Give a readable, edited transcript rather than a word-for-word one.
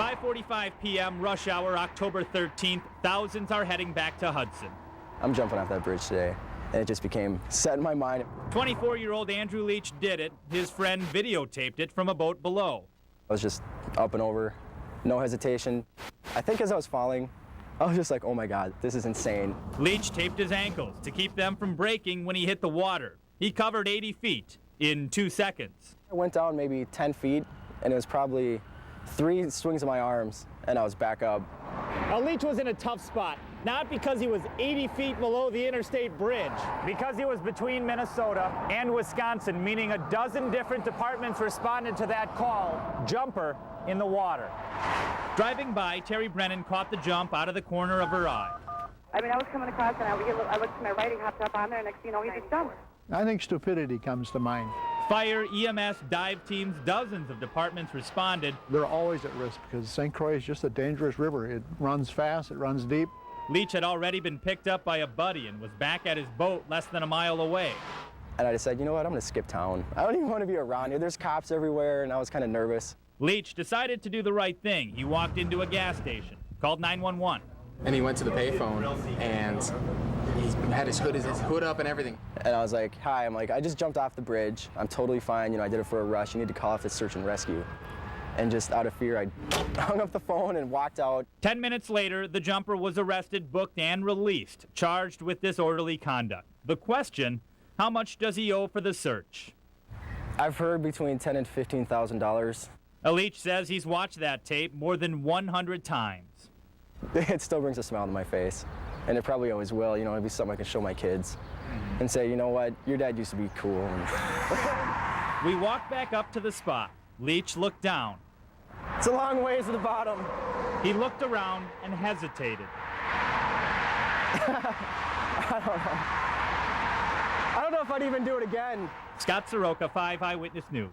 5:45 p.m. rush hour, October 13th. Thousands are heading back to Hudson. I'm jumping off that bridge today, and it just became set in my mind. 24-year-old Andrew Leach did it. His friend videotaped it from a boat below. I was just up and over, no hesitation. I think as I was falling, I was just like, oh my God, this is insane. Leach taped his ankles to keep them from breaking when he hit the water. He covered 80 feet in 2 seconds. I went down maybe 10 feet, and it was probably 3 swings of my arms, and I was back up. Now, Leach was in a tough spot, not because he was 80 feet below the interstate bridge, because he was between Minnesota and Wisconsin, meaning a dozen different departments responded to that call, jumper in the water. Driving by, Terry Brennan caught the jump out of the corner of her eye. I mean, I was coming across and I looked to my right, he hopped up on there, and next thing you know, he just jumped. I think stupidity comes to mind. Fire, EMS, dive teams, dozens of departments responded. They're always at risk because St. Croix is just a dangerous river. It runs fast, it runs deep. Leach had already been picked up by a buddy and was back at his boat less than a mile away. And I decided, you know what, I'm gonna skip town. I don't even want to be around here. There's cops everywhere, and I was kind of nervous. Leach decided to do the right thing. He walked into a gas station, called 911. And he went to the payphone, and he had his hood up and everything. And I was like, hi, I'm like, I just jumped off the bridge. I'm totally fine, you know, I did it for a rush. You need to call off the search and rescue. And just out of fear, I hung up the phone and walked out. 10 minutes later, the jumper was arrested, booked, and released, charged with disorderly conduct. The question, how much does he owe for the search? I've heard between $10,000 and $15,000. Leach says he's watched that tape more than 100 times. It still brings a smile to my face, and it probably always will. You know, it'll be something I can show my kids and say, you know what, your dad used to be cool. We walked back up to the spot. Leach looked down. It's a long ways to the bottom. He looked around and hesitated. I don't know if I'd even do it again. Scott Soroka, 5 Eyewitness News.